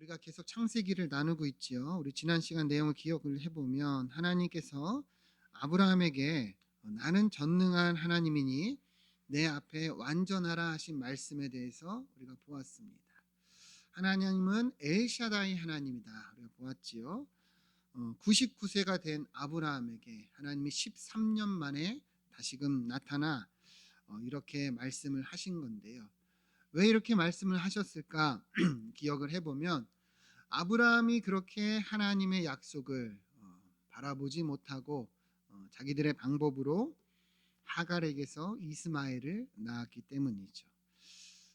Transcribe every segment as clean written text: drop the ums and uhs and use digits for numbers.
우리가 계속 창세기를 나누고 있지요. 우리 지난 시간 내용을 기억을 해보면 하나님께서 아브라함에게 나는 전능한 하나님이니 내 앞에 완전하라 하신 말씀에 대해서 우리가 보았습니다. 하나님은 엘샤다이 하나님이다. 우리가 보았지요. 99세가 된 아브라함에게 하나님이 13년 만에 다시금 나타나 이렇게 말씀을 하신 건데요. 왜 이렇게 말씀을 하셨을까 기억을 해보면 아브라함이 그렇게 하나님의 약속을 바라보지 못하고 자기들의 방법으로 하갈에게서 이스마엘을 낳았기 때문이죠.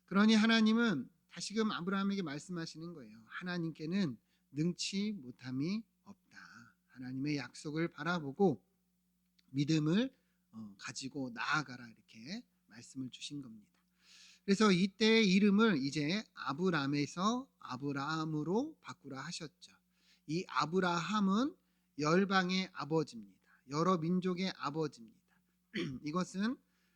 그러니 하나님은 다시금 아브라함에게 말씀하시는 거예요. 하나님께는 능치 못함이 없다. 하나님의 약속을 바라보고 믿음을 가지고 나아가라 이렇게 말씀을 주신 겁니다. 그래서 이때의 이름을 이제 아브람에서 아브라함으로 바꾸라 하셨죠. 이 아브라함은 열방의 아버지입니다. 여러 민족의 아버지입니다. 이것은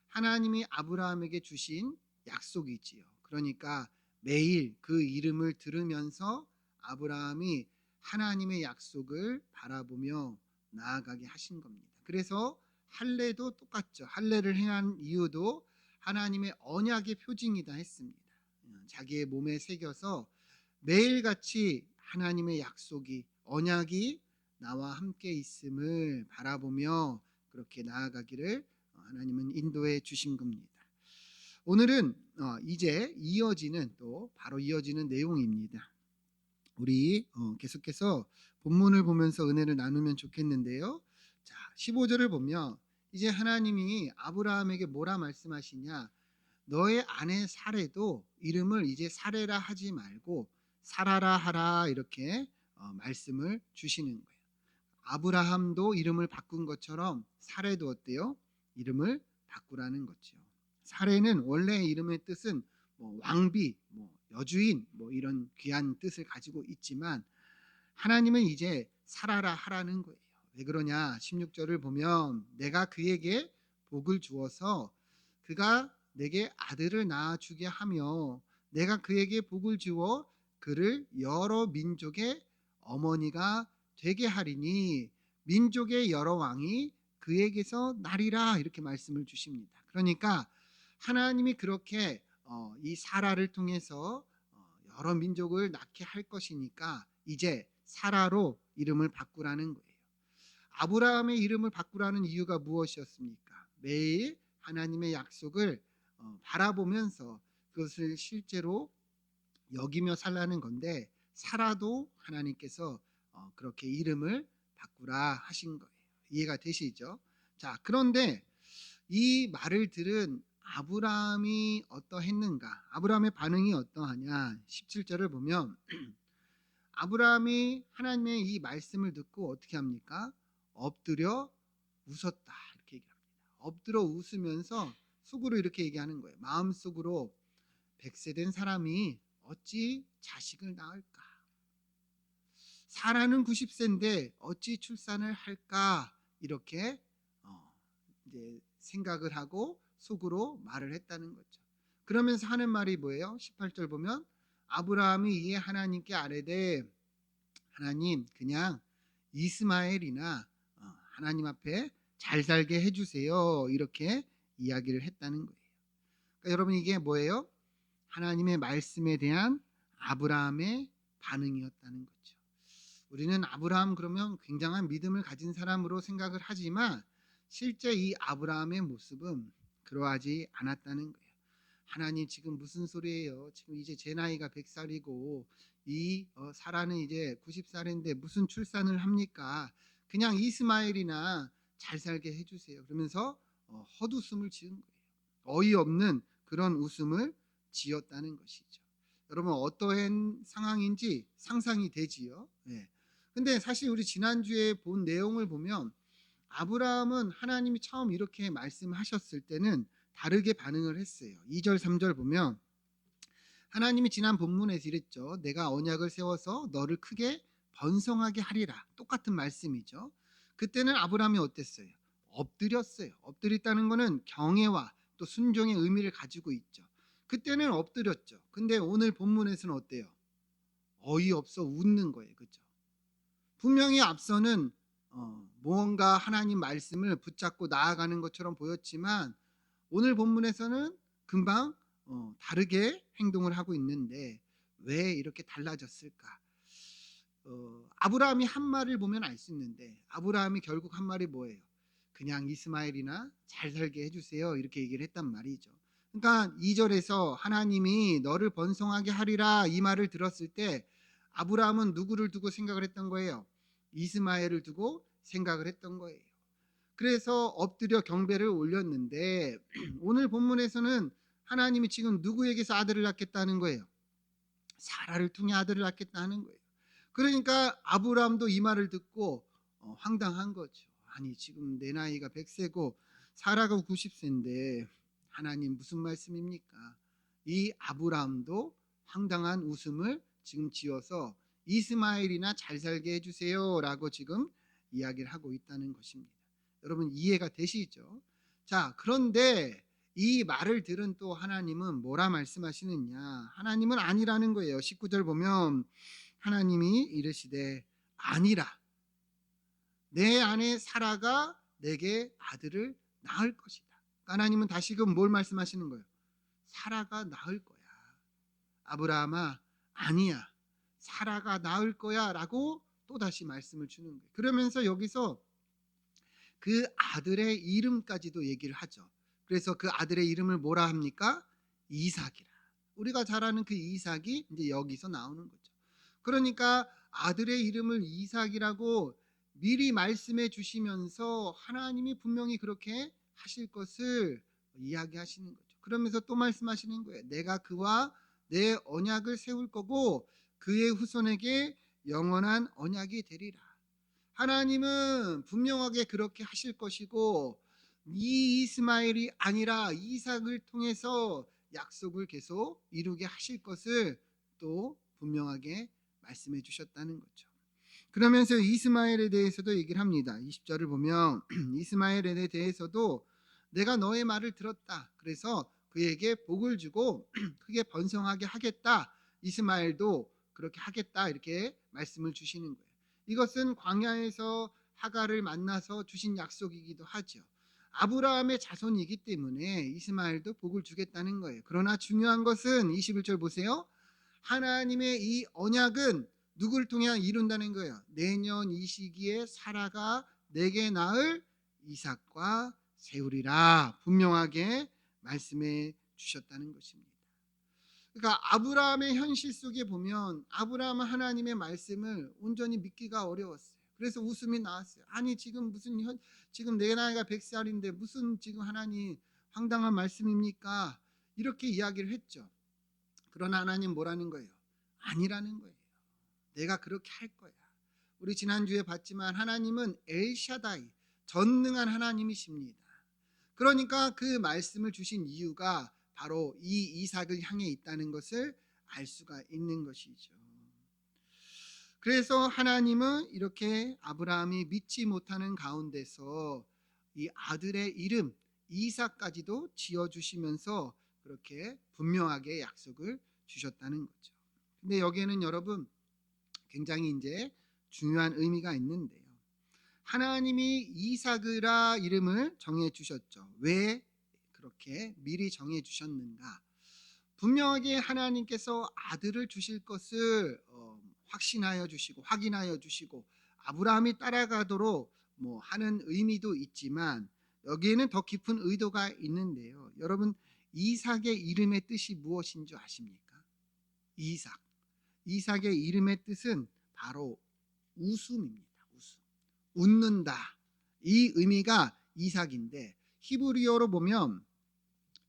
하나님이 아브라함에게 주신 약속이지요. 그러니까 매일 그 이름을 들으면서 아브라함이 하나님의 약속을 바라보며 나아가게 하신 겁니다. 그래서 할례도 똑같죠. 할례를 행한 이유도 하나님의 언약의 표징이다 했습니다. 자기의 몸에 새겨서 매일같이 하나님의 약속이 언약이 나와 함께 있음을 바라보며 그렇게 나아가기를 하나님은 인도해 주신 겁니다. 오늘은 이제 이어지는 또 바로 이어지는 내용입니다. 우리 계속해서 본문을 보면서 은혜를 나누면 좋겠는데요. 자, 15절을 보면 이제 하나님이 아브라함에게 뭐라 말씀하시냐? 너의 아내 사레도 이름을 이제 사레라 하지 말고 사라라 하라 이렇게 말씀을 주시는 거예요. 아브라함도 이름을 바꾼 것처럼 사레도 어때요? 이름을 바꾸라는 거죠. 사레는 원래 이름의 뜻은 왕비, 여주인 이런 귀한 뜻을 가지고 있지만 하나님은 이제 사라라 하라는 거예요. 왜 그러냐? 16절을 보면 내가 그에게 복을 주어서 그가 내게 아들을 낳아주게 하며 내가 그에게 복을 주어 그를 여러 민족의 어머니가 되게 하리니 민족의 여러 왕이 그에게서 나리라 이렇게 말씀을 주십니다. 그러니까 하나님이 그렇게 이 사라를 통해서 여러 민족을 낳게 할 것이니까 이제 사라로 이름을 바꾸라는 거예요. 아브라함의 이름을 바꾸라는 이유가 무엇이었습니까? 매일 하나님의 약속을 바라보면서 그것을 실제로 여기며 살라는 건데 사라도 하나님께서 그렇게 이름을 바꾸라 하신 거예요. 이해가 되시죠? 자, 그런데 이 말을 들은 아브라함이 어떠했는가? 아브라함의 반응이 어떠하냐? 17절을 보면 아브라함이 하나님의 이 말씀을 듣고 어떻게 합니까? 엎드려 웃었다 이렇게 얘기합니다. 엎드려 웃으면서 속으로 이렇게 얘기하는 거예요. 마음속으로 100세 된 사람이 어찌 자식을 낳을까? 사라는 90세인데 어찌 출산을 할까? 이렇게 이제 생각을 하고 속으로 말을 했다는 거죠. 그러면서 하는 말이 뭐예요? 18절 보면 아브라함이 이에 하나님께 아뢰되 하나님 그냥 이스마엘이나 하나님 앞에 잘 살게 해주세요 이렇게 이야기를 했다는 거예요. 그러니까 여러분 이게 뭐예요? 하나님의 말씀에 대한 아브라함의 반응이었다는 거죠. 우리는 아브라함 그러면 굉장한 믿음을 가진 사람으로 생각을 하지만 실제 이 아브라함의 모습은 그러하지 않았다는 거예요. 하나님 지금 무슨 소리예요? 지금 이제 제 나이가 100살이고 이 사라는 이제 90살인데 무슨 출산을 합니까? 그냥 이스마엘이나 잘 살게 해주세요. 그러면서 헛웃음을 지은 거예요. 어이없는 그런 웃음을 지었다는 것이죠. 여러분 어떠한 상황인지 상상이 되지요. 네. 근데 사실 우리 지난주에 본 내용을 보면 아브라함은 하나님이 처음 이렇게 말씀하셨을 때는 다르게 반응을 했어요. 2절 3절 보면 하나님이 지난 본문에서 이랬죠. 내가 언약을 세워서 너를 크게 번성하게 하리라. 똑같은 말씀이죠. 그때는 아브라함이 어땠어요? 엎드렸어요. 엎드렸다는 것은 경애와 또 순종의 의미를 가지고 있죠. 그때는 엎드렸죠. 근데 오늘 본문에서는 어때요? 어이없어 웃는 거예요. 그죠? 분명히 앞서는 무언가 하나님 말씀을 붙잡고 나아가는 것처럼 보였지만 오늘 본문에서는 금방 다르게 행동을 하고 있는데 왜 이렇게 달라졌을까? 아브라함이 한 말을 보면 알 수 있는데 아브라함이 결국 한 말이 뭐예요? 그냥 이스마엘이나 잘 살게 해주세요. 이렇게 얘기를 했단 말이죠. 그러니까 2절에서 하나님이 너를 번성하게 하리라 이 말을 들었을 때 아브라함은 누구를 두고 생각을 했던 거예요? 이스마엘을 두고 생각을 했던 거예요. 그래서 엎드려 경배를 올렸는데 오늘 본문에서는 하나님이 지금 누구에게서 아들을 낳겠다는 거예요? 사라를 통해 아들을 낳겠다 하는 거예요. 그러니까 아브라함도 이 말을 듣고 황당한 거죠. 아니 지금 내 나이가 100세고 사라가 90세인데 하나님 무슨 말씀입니까? 이 아브라함도 황당한 웃음을 지금 지어서 이스마엘이나 잘 살게 해주세요 라고 지금 이야기를 하고 있다는 것입니다. 여러분 이해가 되시죠? 자, 그런데 이 말을 들은 또 하나님은 뭐라 말씀하시느냐? 하나님은 아니라는 거예요. 19절 보면 하나님이 이르시되 아니라 내 아내 사라가 내게 아들을 낳을 것이다. 그러니까 하나님은 다시금 뭘 말씀하시는 거예요? 사라가 낳을 거야. 아브라함아 아니야. 사라가 낳을 거야 라고 또다시 말씀을 주는 거예요. 그러면서 여기서 그 아들의 이름까지도 얘기를 하죠. 그래서 그 아들의 이름을 뭐라 합니까? 이삭이라. 우리가 잘 아는 그 이삭이 이제 여기서 나오는 거죠. 그러니까 아들의 이름을 이삭이라고 미리 말씀해 주시면서 하나님이 분명히 그렇게 하실 것을 이야기하시는 거죠. 그러면서 또 말씀하시는 거예요. 내가 그와 내 언약을 세울 거고 그의 후손에게 영원한 언약이 되리라. 하나님은 분명하게 그렇게 하실 것이고 이 이스마엘이 아니라 이삭을 통해서 약속을 계속 이루게 하실 것을 또 분명하게 말씀해 주셨다는 거죠. 그러면서 이스마엘에 대해서도 얘기를 합니다. 20절을 보면 이스마엘에 대해서도 내가 너의 말을 들었다. 그래서 그에게 복을 주고 크게 번성하게 하겠다. 이스마엘도 그렇게 하겠다. 이렇게 말씀을 주시는 거예요. 이것은 광야에서 하갈을 만나서 주신 약속이기도 하죠. 아브라함의 자손이기 때문에 이스마엘도 복을 주겠다는 거예요. 그러나 중요한 것은 21절 보세요. 하나님의 이 언약은 누구를 통해 이룬다는 거예요? 내년 이 시기에 사라가 내게 낳을 이삭과 세우리라 분명하게 말씀해 주셨다는 것입니다. 그러니까 아브라함의 현실 속에 보면 아브라함은 하나님의 말씀을 온전히 믿기가 어려웠어요. 그래서 웃음이 나왔어요. 아니 지금 지금 내 나이가 100살인데 무슨 지금 하나님 황당한 말씀입니까? 이렇게 이야기를 했죠. 그러나 하나님 뭐라는 거예요? 아니라는 거예요. 내가 그렇게 할 거야. 우리 지난주에 봤지만 하나님은 엘샤다이 전능한 하나님이십니다. 그러니까 그 말씀을 주신 이유가 바로 이 이삭을 향해 있다는 것을 알 수가 있는 것이죠. 그래서 하나님은 이렇게 아브라함이 믿지 못하는 가운데서 이 아들의 이름 이삭까지도 지어주시면서 그렇게 분명하게 약속을 주셨다는 거죠. 근데 여기에는 여러분 굉장히 이제 중요한 의미가 있는데요. 하나님이 이삭이라 이름을 정해 주셨죠. 왜 그렇게 미리 정해 주셨는가? 분명하게 하나님께서 아들을 주실 것을 확신하여 주시고 확인하여 주시고 아브라함이 따라가도록 하는 의미도 있지만 여기에는 더 깊은 의도가 있는데요. 여러분 이삭의 이름의 뜻이 무엇인 줄 아십니까? 이삭의 이름의 뜻은 바로 웃음입니다. 웃음. 웃는다. 이 의미가 이삭인데 히브리어로 보면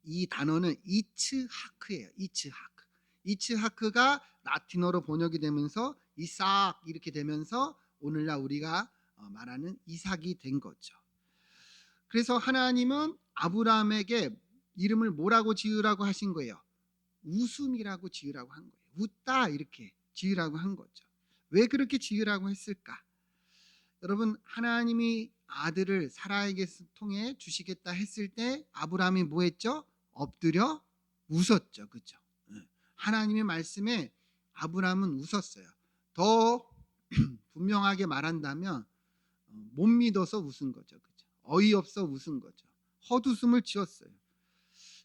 이 단어는 이츠하크예요. 이츠하크. 이츠하크가 라틴어로 번역이 되면서 이삭 이렇게 되면서 오늘날 우리가 말하는 이삭이 된 거죠. 그래서 하나님은 아브라함에게 이름을 뭐라고 지으라고 하신 거예요? 웃음이라고 지으라고 한 거예요. 웃다 이렇게 지으라고 한 거죠. 왜 그렇게 지으라고 했을까? 여러분 하나님이 아들을 사라에게 통해 주시겠다 했을 때 아브라함이 뭐 했죠? 엎드려 웃었죠. 그렇죠? 하나님의 말씀에 아브라함은 웃었어요. 더 분명하게 말한다면 못 믿어서 웃은 거죠. 그죠? 어이없어 웃은 거죠. 헛웃음을 지었어요.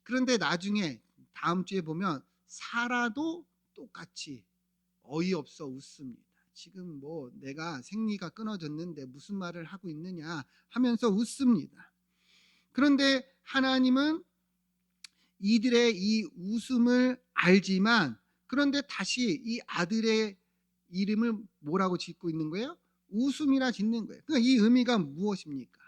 그런데 나중에 다음 주에 보면 사라도 똑같이 어이없어 웃습니다. 지금 뭐 내가 생리가 끊어졌는데 무슨 말을 하고 있느냐 하면서 웃습니다. 그런데 하나님은 이들의 이 웃음을 알지만, 그런데 다시 이 아들의 이름을 뭐라고 짓고 있는 거예요? 웃음이라 짓는 거예요. 그러니까 이 의미가 무엇입니까?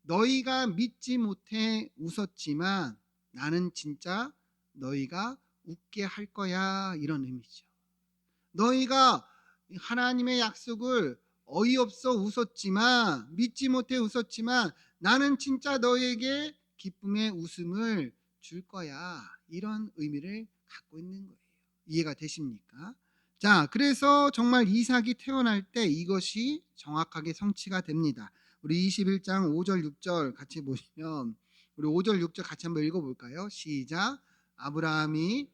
너희가 믿지 못해 웃었지만 나는 진짜 너희가 웃게 할 거야, 이런 의미죠. 너희가 하나님의 약속을 어이없어 웃었지만, 믿지 못해 웃었지만 나는 진짜 너희에게 기쁨의 웃음을 줄 거야, 이런 의미를 갖고 있는 거예요. 이해가 되십니까? 자, 그래서 정말 이삭이 태어날 때 이것이 정확하게 성취가 됩니다. 우리 21장 5절 6절 같이 보시면, 우리 5절 6절 같이 한번 읽어볼까요? 시작. 아브라함이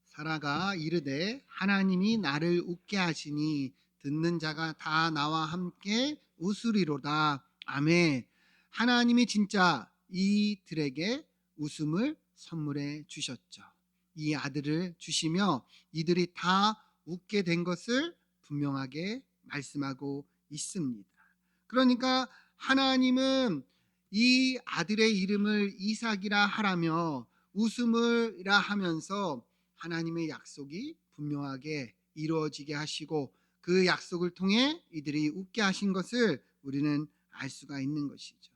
사라가 이르되 하나님이 나를 웃게 하시니 듣는 자가 다 나와 함께 웃으리로다. 아멘. 하나님이 진짜 이들에게 웃음을 선물해 주셨죠. 이 아들을 주시며 이들이 다 웃게 된 것을 분명하게 말씀하고 있습니다. 그러니까 하나님은 이 아들의 이름을 이삭이라 하라며 웃음을이라 하면서 하나님의 약속이 분명하게 이루어지게 하시고, 그 약속을 통해 이들이 웃게 하신 것을 우리는 알 수가 있는 것이죠.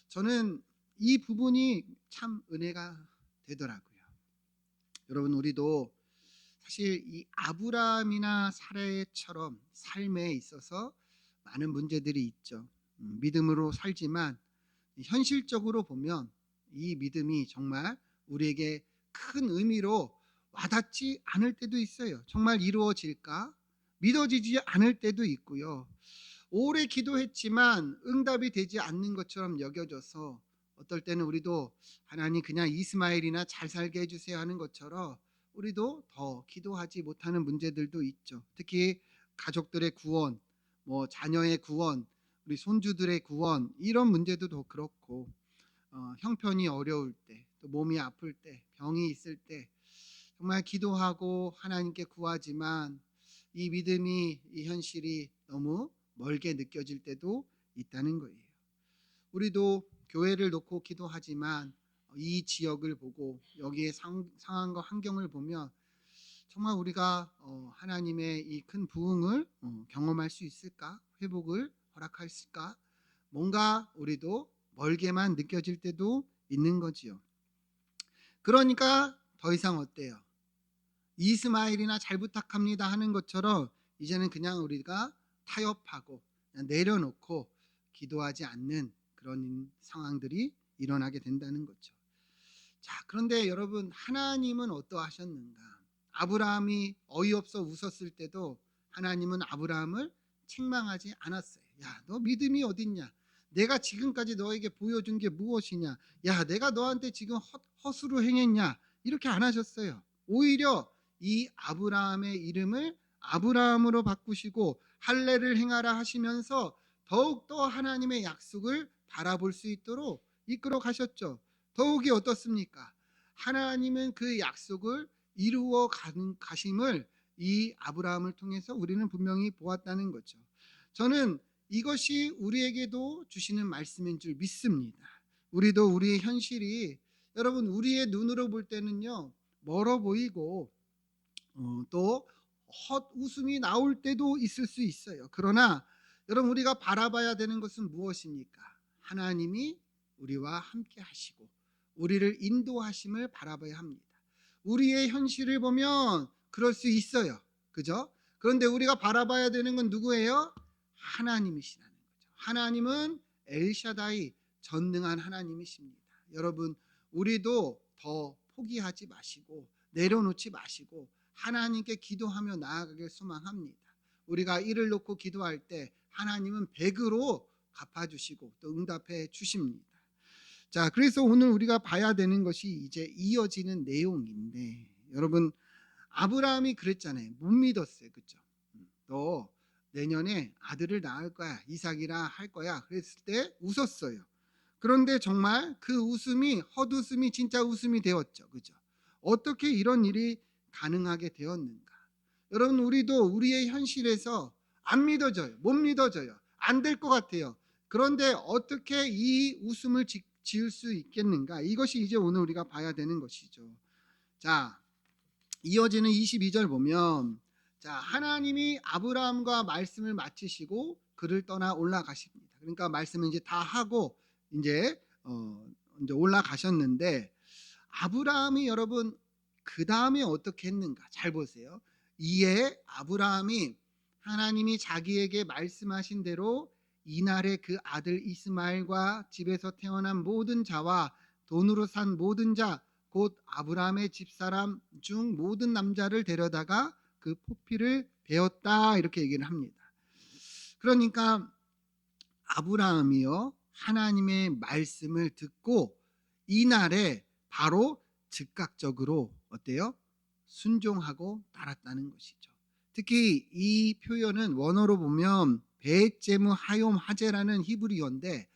저는 이 부분이 참 은혜가 되더라고요. 여러분, 우리도 사실 이 아브라함이나 사라처럼 삶에 있어서 많은 문제들이 있죠. 믿음으로 살지만 현실적으로 보면 이 믿음이 정말 우리에게 큰 의미로 와닿지 않을 때도 있어요. 정말 이루어질까? 믿어지지 않을 때도 있고요. 오래 기도했지만 응답이 되지 않는 것처럼 여겨져서 어떨 때는 우리도 하나님 그냥 이스마엘이나 잘 살게 해주세요 하는 것처럼 우리도 더 기도하지 못하는 문제들도 있죠. 특히 가족들의 구원, 뭐 자녀의 구원, 우리 손주들의 구원, 이런 문제도 더 그렇고, 형편이 어려울 때, 또 몸이 아플 때, 병이 있을 때 정말 기도하고 하나님께 구하지만 이 믿음이, 이 현실이 너무 멀게 느껴질 때도 있다는 거예요. 우리도 교회를 놓고 기도하지만 이 지역을 보고 여기에 상황과 환경을 보면 정말 우리가 하나님의 이 큰 부흥을 경험할 수 있을까? 회복을 허락할까? 뭔가 우리도 멀게만 느껴질 때도 있는 거지요. 그러니까 더 이상 어때요? 이스마일이나 잘 부탁합니다 하는 것처럼 이제는 그냥 우리가 타협하고 그냥 내려놓고 기도하지 않는 그런 상황들이 일어나게 된다는 거죠. 자, 그런데 여러분, 하나님은 어떠하셨는가? 아브라함이 어이없어 웃었을 때도 하나님은 아브라함을 책망하지 않았어요. 야, 너 믿음이 어딨냐? 내가 지금까지 너에게 보여준 게 무엇이냐? 야, 내가 너한테 지금 허수로 행했냐? 이렇게 안 하셨어요. 오히려 이 아브라함의 이름을 아브라함으로 바꾸시고 할례를 행하라 하시면서 더욱더 하나님의 약속을 바라볼 수 있도록 이끌어 가셨죠. 더욱이 어떻습니까? 하나님은 그 약속을 이루어 가심을 이 아브라함을 통해서 우리는 분명히 보았다는 거죠. 저는 이것이 우리에게도 주시는 말씀인 줄 믿습니다. 우리도 우리의 현실이, 여러분, 우리의 눈으로 볼 때는요 멀어 보이고 또 헛웃음이 나올 때도 있을 수 있어요. 그러나 여러분, 우리가 바라봐야 되는 것은 무엇입니까? 하나님이 우리와 함께 하시고 우리를 인도하심을 바라봐야 합니다. 우리의 현실을 보면 그럴 수 있어요. 그죠? 그런데 우리가 바라봐야 되는 건 누구예요? 하나님이시라는 거죠. 하나님은 엘샤다이, 전능한 하나님이십니다. 여러분, 우리도 더 포기하지 마시고 내려놓지 마시고 하나님께 기도하며 나아가길 소망합니다. 우리가 이를 놓고 기도할 때 하나님은 100으로 갚아주시고 또 응답해 주십니다. 자, 그래서 오늘 우리가 봐야 되는 것이 이제 이어지는 내용인데, 여러분 아브라함이 그랬잖아요. 못 믿었어요. 그렇죠? 너 내년에 아들을 낳을 거야. 이삭이라 할 거야. 그랬을 때 웃었어요. 그런데 정말 그 웃음이 헛웃음이 진짜 웃음이 되었죠. 그죠? 어떻게 이런 일이 가능하게 되었는가? 여러분 우리도 우리의 현실에서 안 믿어져요. 못 믿어져요. 안 될 것 같아요. 그런데 어떻게 이 웃음을 지을 수 있겠는가? 이것이 이제 오늘 우리가 봐야 되는 것이죠. 자, 이어지는 22절 보면, 자, 하나님이 아브라함과 말씀을 마치시고 그를 떠나 올라가십니다. 그러니까 말씀을 이제 다 하고 이제 올라가셨는데, 아브라함이 여러분 그 다음에 어떻게 했는가? 잘 보세요. 이에 아브라함이 하나님이 자기에게 말씀하신 대로 이날에 그 아들 이스마엘과 집에서 태어난 모든 자와 돈으로 산 모든 자 곧 아브라함의 집사람 중 모든 남자를 데려다가 그 포피를 베었다, 이렇게 얘기를 합니다. 그러니까 아브라함이요 하나님의 말씀을 듣고 이날에 바로 즉각적으로 어때요? 순종하고 따랐다는 것이죠. 특히 이 표현은 원어로 보면 베제무 하욤 하제라는 히브리어인데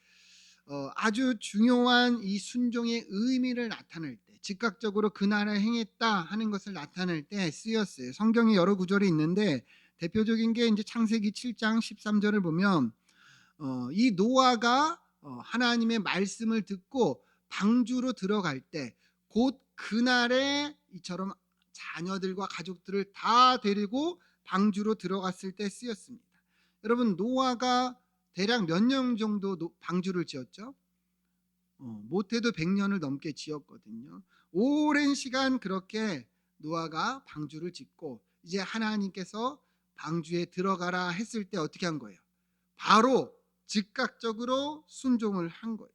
아주 중요한 이 순종의 의미를 나타낼 때, 즉각적으로 그 나라에 행했다 하는 것을 나타낼 때 쓰였어요. 성경에 여러 구절이 있는데 대표적인 게 이제 창세기 7장 13절을 보면 이 노아가 하나님의 말씀을 듣고 방주로 들어갈 때 곧 그날에 이처럼 자녀들과 가족들을 다 데리고 방주로 들어갔을 때 쓰였습니다. 여러분 노아가 대략 몇 년 정도 방주를 지었죠? 못해도 100년을 넘게 지었거든요. 오랜 시간 그렇게 노아가 방주를 짓고 이제 하나님께서 방주에 들어가라 했을 때 어떻게 한 거예요? 바로 즉각적으로 순종을 한 거예요.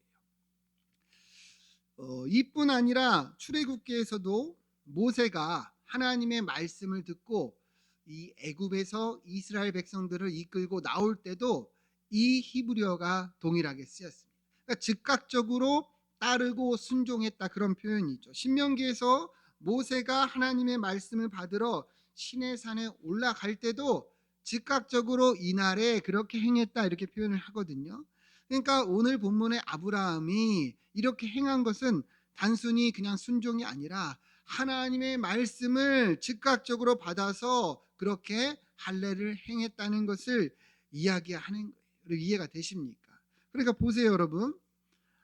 이뿐 아니라 출애굽기에서도 모세가 하나님의 말씀을 듣고 이 애굽에서 이스라엘 백성들을 이끌고 나올 때도 이 히브리어가 동일하게 쓰였습니다. 그러니까 즉각적으로 따르고 순종했다, 그런 표현이죠. 신명기에서 모세가 하나님의 말씀을 받으러 시내산에 올라갈 때도 즉각적으로 이날에 그렇게 행했다, 이렇게 표현을 하거든요. 그러니까 오늘 본문의 아브라함이 이렇게 행한 것은 단순히 그냥 순종이 아니라 하나님의 말씀을 즉각적으로 받아서 그렇게 할례를 행했다는 것을 이야기하는 거예요. 이해가 되십니까? 그러니까 보세요, 여러분.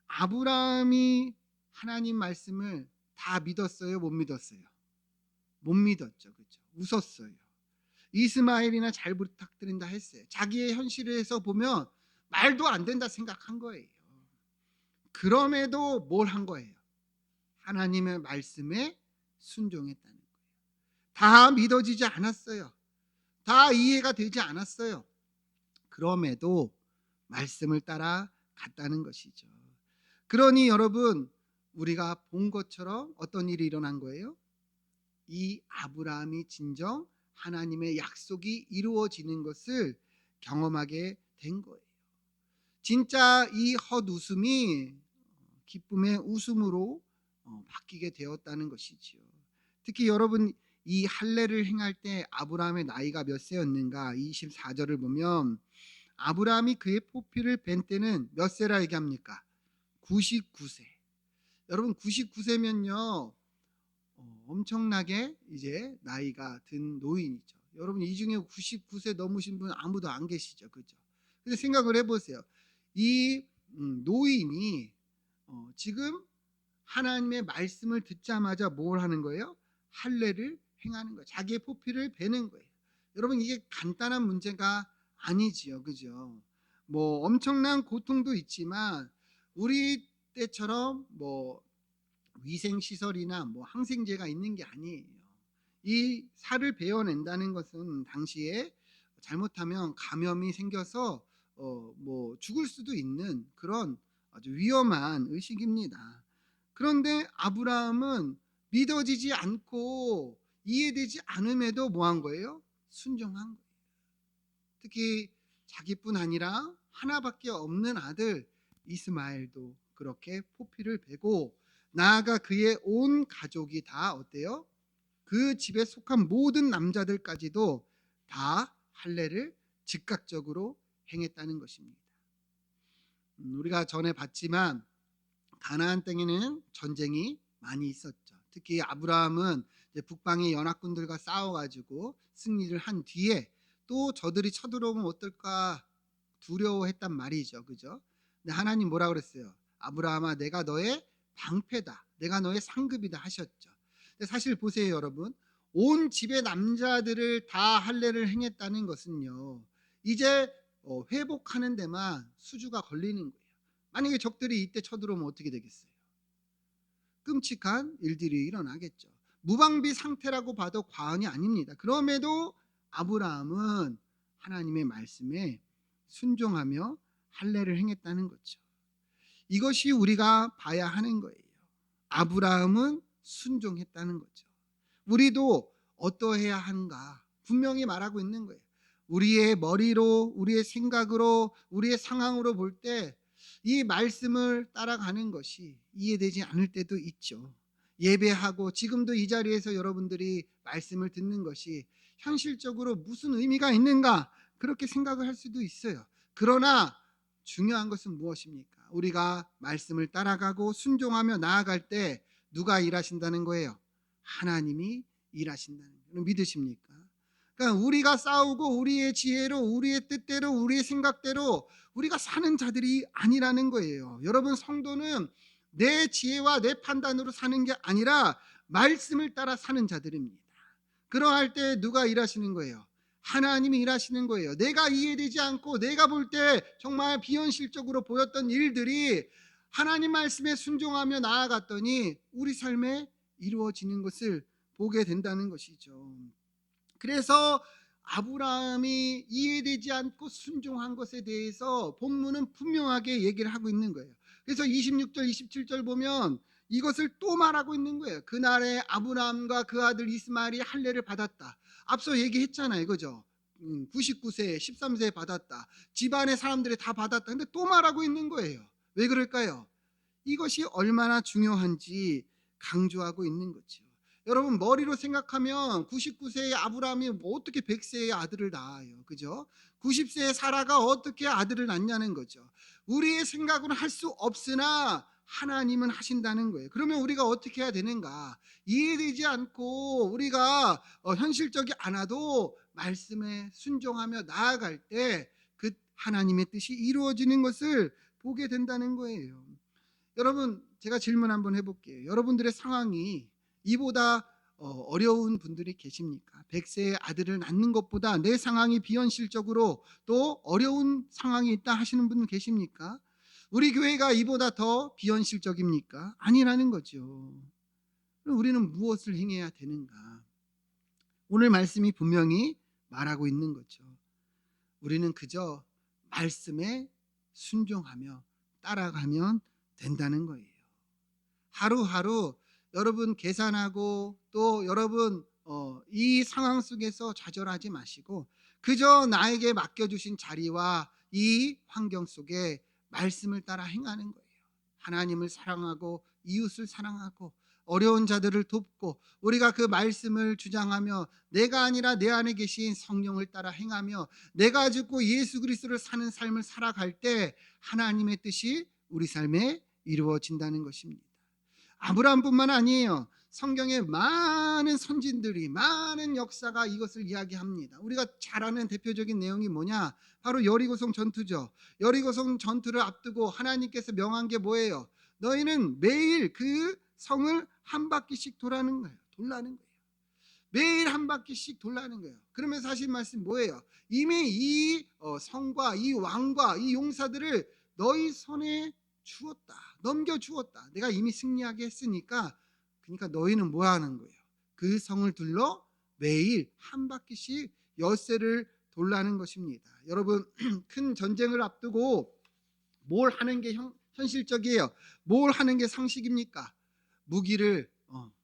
아브라함이 하나님 말씀을 다 믿었어요, 못 믿었어요? 못 믿었죠. 그렇죠? 웃었어요. 이스마엘이나 잘 부탁드린다 했어요. 자기의 현실에서 보면 말도 안 된다 생각한 거예요. 그럼에도 뭘 한 거예요? 하나님의 말씀에 순종했다는 거예요. 다 믿어지지 않았어요. 다 이해가 되지 않았어요. 그럼에도 말씀을 따라 갔다는 것이죠. 그러니 여러분 우리가 본 것처럼 어떤 일이 일어난 거예요? 이 아브라함이 진정 하나님의 약속이 이루어지는 것을 경험하게 된 거예요. 진짜 이 헛웃음이 기쁨의 웃음으로 바뀌게 되었다는 것이지요. 특히 여러분 이 할례를 행할 때 아브라함의 나이가 몇 세였는가? 24절을 보면 아브라함이 그의 포피를 벤 때는 몇 세라 얘기합니까? 99세. 여러분 99세면요 엄청나게 이제 나이가 든 노인이죠. 여러분 이 중에 99세 넘으신 분 아무도 안 계시죠, 그렇죠? 그래서 생각을 해보세요. 이 노인이 지금 하나님의 말씀을 듣자마자 뭘 하는 거예요? 할례를 행하는 거예요. 자기의 포피를 베는 거예요. 여러분 이게 간단한 문제가 아니지요, 그죠? 뭐 엄청난 고통도 있지만 우리 때처럼 뭐 위생 시설이나 뭐 항생제가 있는 게 아니에요. 이 살을 베어낸다는 것은 당시에 잘못하면 감염이 생겨서 뭐 죽을 수도 있는 그런 아주 위험한 의식입니다. 그런데 아브라함은 믿어지지 않고 이해되지 않음에도 뭐 한 거예요? 순종한 거예요. 특히 자기뿐 아니라 하나밖에 없는 아들 이스마엘도 그렇게 포피를 베고 나아가 그의 온 가족이 다 어때요? 그 집에 속한 모든 남자들까지도 다 할례를 즉각적으로 행했다는 것입니다. 우리가 전에 봤지만 가나안 땅에는 전쟁이 많이 있었죠. 특히 아브라함은 북방의 연합군들과 싸워가지고 승리를 한 뒤에 또 저들이 쳐들어오면 어떨까 두려워했단 말이죠. 그죠? 근데 하나님 뭐라 그랬어요? 아브라함아, 내가 너의 방패다. 내가 너의 상급이다 하셨죠. 근데 사실 보세요, 여러분. 온 집의 남자들을 다 할례를 행했다는 것은요. 이제 회복하는 데만 수주가 걸리는 거예요. 만약에 적들이 이때 쳐들어오면 어떻게 되겠어요? 끔찍한 일들이 일어나겠죠. 무방비 상태라고 봐도 과언이 아닙니다. 그럼에도 아브라함은 하나님의 말씀에 순종하며 할례를 행했다는 거죠. 이것이 우리가 봐야 하는 거예요. 아브라함은 순종했다는 거죠. 우리도 어떠해야 하는가 분명히 말하고 있는 거예요. 우리의 머리로, 우리의 생각으로, 우리의 상황으로 볼 때 이 말씀을 따라가는 것이 이해되지 않을 때도 있죠. 예배하고 지금도 이 자리에서 여러분들이 말씀을 듣는 것이 현실적으로 무슨 의미가 있는가 그렇게 생각을 할 수도 있어요. 그러나 중요한 것은 무엇입니까? 우리가 말씀을 따라가고 순종하며 나아갈 때 누가 일하신다는 거예요? 하나님이 일하신다는 거예요. 믿으십니까? 그러니까 우리가 싸우고 우리의 지혜로, 우리의 뜻대로, 우리의 생각대로 우리가 사는 자들이 아니라는 거예요. 여러분, 성도는 내 지혜와 내 판단으로 사는 게 아니라 말씀을 따라 사는 자들입니다. 그러할 때 누가 일하시는 거예요? 하나님이 일하시는 거예요. 내가 이해되지 않고 내가 볼 때 정말 비현실적으로 보였던 일들이 하나님 말씀에 순종하며 나아갔더니 우리 삶에 이루어지는 것을 보게 된다는 것이죠. 그래서 아브라함이 이해되지 않고 순종한 것에 대해서 본문은 분명하게 얘기를 하고 있는 거예요. 그래서 26절 27절 보면 이것을 또 말하고 있는 거예요. 그날에 아브라함과 그 아들 이스마엘이 할례를 받았다. 앞서 얘기했잖아요. 그죠? 99세 13세 받았다. 집안의 사람들이 다 받았다. 근데 또 말하고 있는 거예요. 왜 그럴까요? 이것이 얼마나 중요한지 강조하고 있는 거죠. 여러분, 머리로 생각하면 99세의 아브라함이 어떻게 100세의 아들을 낳아요? 그죠? 90세의 사라가 어떻게 아들을 낳냐는 거죠. 우리의 생각으로는 할 수 없으나 하나님은 하신다는 거예요. 그러면 우리가 어떻게 해야 되는가? 이해되지 않고 우리가 현실적이 않아도 말씀에 순종하며 나아갈 때 그 하나님의 뜻이 이루어지는 것을 보게 된다는 거예요. 여러분, 제가 질문 한번 해볼게요. 여러분들의 상황이 이보다 어려운 분들이 계십니까? 100세의 아들을 낳는 것보다 내 상황이 비현실적으로 또 어려운 상황이 있다 하시는 분 계십니까? 우리 교회가 이보다 더 비현실적입니까? 아니라는 거죠. 그럼 우리는 무엇을 행해야 되는가? 오늘 말씀이 분명히 말하고 있는 거죠. 우리는 그저 말씀에 순종하며 따라가면 된다는 거예요. 하루하루 여러분 계산하고 또 여러분 이 상황 속에서 좌절하지 마시고 그저 나에게 맡겨주신 자리와 이 환경 속에 말씀을 따라 행하는 거예요. 하나님을 사랑하고 이웃을 사랑하고 어려운 자들을 돕고 우리가 그 말씀을 주장하며 내가 아니라 내 안에 계신 성령을 따라 행하며 내가 죽고 예수 그리스도를 사는 삶을 살아갈 때 하나님의 뜻이 우리 삶에 이루어진다는 것입니다. 아브라함뿐만 아니에요. 성경에 많은 선진들이 많은 역사가 이것을 이야기합니다. 우리가 잘 아는 대표적인 내용이 뭐냐? 바로 여리고성 전투죠. 여리고성 전투를 앞두고 하나님께서 명한 게 뭐예요? 너희는 매일 그 성을 한 바퀴씩 돌라는 거예요. 매일 한 바퀴씩 돌라는 거예요. 그러면 사실 말씀 뭐예요? 이미 이 성과 이 왕과 이 용사들을 너희 손에 주었다. 넘겨 주었다. 내가 이미 승리하게 했으니까 그러니까 너희는 뭐 하는 거예요? 그 성을 둘러 매일 한 바퀴씩 엿새를 돌라는 것입니다. 여러분, 큰 전쟁을 앞두고 뭘 하는 게 현실적이에요? 뭘 하는 게 상식입니까? 무기를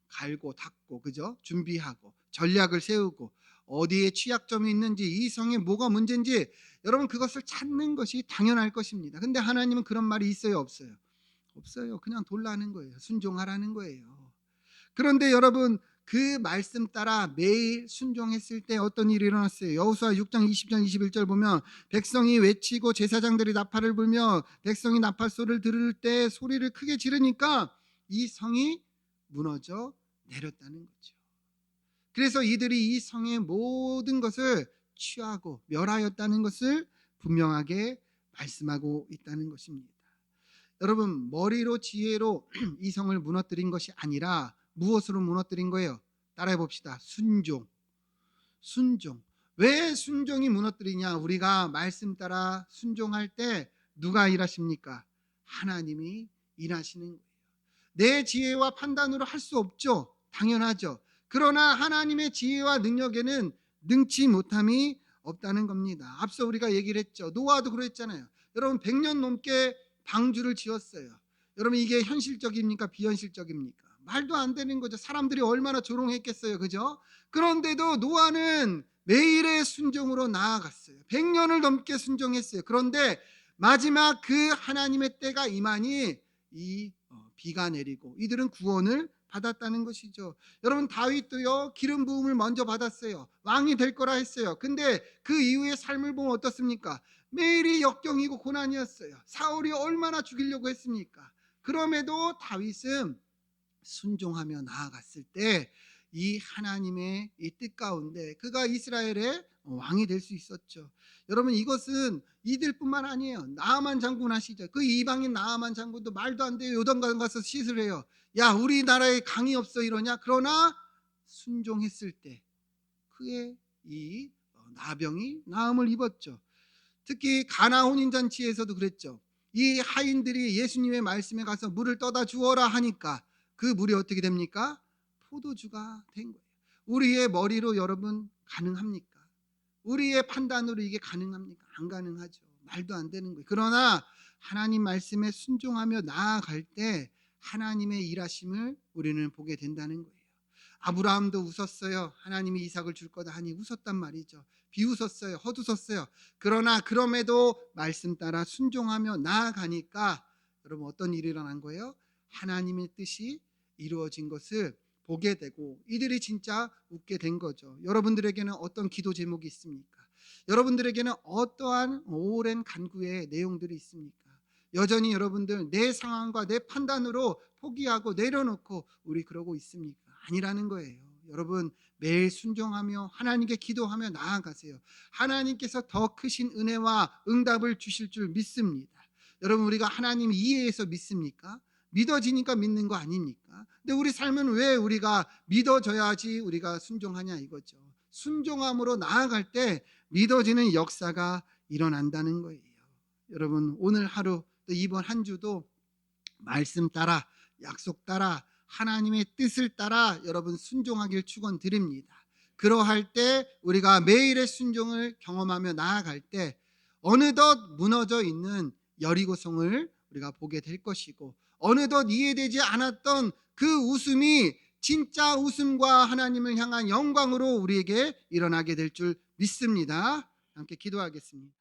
갈고 닦고 그죠? 준비하고 전략을 세우고 어디에 취약점이 있는지 이 성에 뭐가 문제인지 여러분 그것을 찾는 것이 당연할 것입니다. 근데 하나님은 그런 말이 있어요, 없어요? 없어요. 그냥 돌라는 거예요. 순종하라는 거예요. 그런데 여러분, 그 말씀 따라 매일 순종했을 때 어떤 일이 일어났어요? 여호수아 6장 20절 21절 보면 백성이 외치고 제사장들이 나팔을 불며 백성이 나팔 소리를 들을 때 소리를 크게 지르니까 이 성이 무너져 내렸다는 거죠. 그래서 이들이 이 성의 모든 것을 취하고 멸하였다는 것을 분명하게 말씀하고 있다는 것입니다. 여러분, 머리로 지혜로 이 성을 무너뜨린 것이 아니라 무엇으로 무너뜨린 거예요? 따라해 봅시다. 순종. 순종. 왜 순종이 무너뜨리냐? 우리가 말씀 따라 순종할 때 누가 일하십니까? 하나님이 일하시는 거예요. 내 지혜와 판단으로 할 수 없죠. 당연하죠. 그러나 하나님의 지혜와 능력에는 능치 못함이 없다는 겁니다. 앞서 우리가 얘기를 했죠. 노아도 그랬잖아요. 여러분, 100년 넘게 방주를 지었어요. 여러분, 이게 현실적입니까? 비현실적입니까? 말도 안 되는 거죠. 사람들이 얼마나 조롱했겠어요. 그죠? 그런데도 노아는 매일의 순종으로 나아갔어요. 100년을 넘게 순종했어요. 그런데 마지막 그 하나님의 때가 임하니 이 비가 내리고 이들은 구원을 받았다는 것이죠. 여러분, 다윗도요, 기름 부음을 먼저 받았어요. 왕이 될 거라 했어요. 근데 그 이후의 삶을 보면 어떻습니까? 매일이 역경이고 고난이었어요. 사울이 얼마나 죽이려고 했습니까? 그럼에도 다윗은 순종하며 나아갔을 때 이 하나님의 이 뜻 가운데 그가 이스라엘의 왕이 될 수 있었죠. 여러분, 이것은 이들뿐만 아니에요. 나아만 장군 아시죠? 그 이방인 나아만 장군도 말도 안 돼요. 요단강 가서 씻을 해요. 야, 우리나라에 강이 없어 이러냐? 그러나 순종했을 때 그의 이 나병이 나음을 입었죠. 특히 가나 혼인잔치에서도 그랬죠. 이 하인들이 예수님의 말씀에 가서 물을 떠다 주어라 하니까 그 물이 어떻게 됩니까? 포도주가 된 거예요. 우리의 머리로 여러분 가능합니까? 우리의 판단으로 이게 가능합니까? 안 가능하죠. 말도 안 되는 거예요. 그러나 하나님 말씀에 순종하며 나아갈 때 하나님의 일하심을 우리는 보게 된다는 거예요. 아브라함도 웃었어요. 하나님이 이삭을 줄 거다 하니 웃었단 말이죠. 비웃었어요. 헛웃었어요. 그러나 그럼에도 말씀 따라 순종하며 나아가니까 여러분, 어떤 일이 일어난 거예요? 하나님의 뜻이 이루어진 것을 보게 되고 이들이 진짜 웃게 된 거죠. 여러분들에게는 어떤 기도 제목이 있습니까? 여러분들에게는 어떠한 오랜 간구의 내용들이 있습니까? 여전히 여러분들 내 상황과 내 판단으로 포기하고 내려놓고 우리 그러고 있습니까? 아니라는 거예요. 여러분, 매일 순종하며 하나님께 기도하며 나아가세요. 하나님께서 더 크신 은혜와 응답을 주실 줄 믿습니다. 여러분, 우리가 하나님 이해해서 믿습니까? 믿어지니까 믿는 거 아닙니까? 근데 우리 삶은 왜 우리가 믿어져야지 우리가 순종하냐 이거죠. 순종함으로 나아갈 때 믿어지는 역사가 일어난다는 거예요. 여러분, 오늘 하루 또 이번 한 주도 말씀 따라 약속 따라 하나님의 뜻을 따라 여러분 순종하길 축원드립니다. 그러할 때 우리가 매일의 순종을 경험하며 나아갈 때 어느덧 무너져 있는 여리고성을 우리가 보게 될 것이고 어느덧 이해되지 않았던 그 웃음이 진짜 웃음과 하나님을 향한 영광으로 우리에게 일어나게 될 줄 믿습니다. 함께 기도하겠습니다.